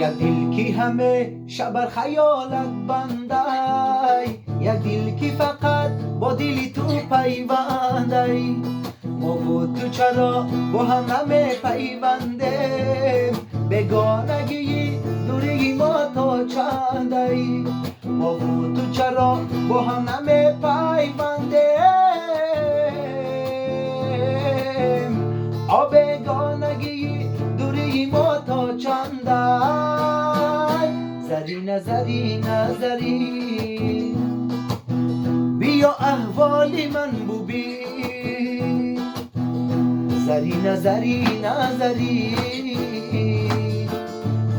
یک دل کی همه شبر خیالت بندای، یک دل کی فقط با دلی تو پیوندای. ما و تو چرا با هم همه پیوندیم، بگانگی دوری ما تا چندی. ما و تو چرا با هم همه پیوندیم، بگانگی دوری ما تا چندی. زرین زرین زرین بیا احوال من ببین، زرین زرین زرین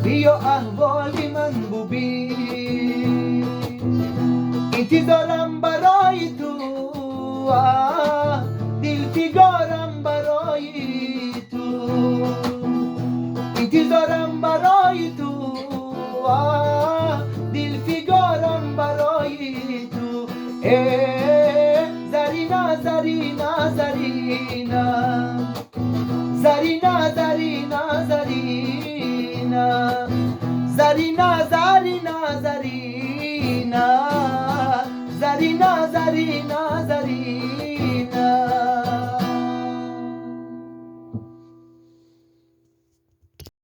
بیا احوال من ببین. انتظارم برای تو، دل فگارم برای تو، انتظارم برای تو، دل فگارم برای تو. زرینا زرینا زرینا زرینا زرینا زرینا زرینا زرینا زرینا زرینا زرینا زرینا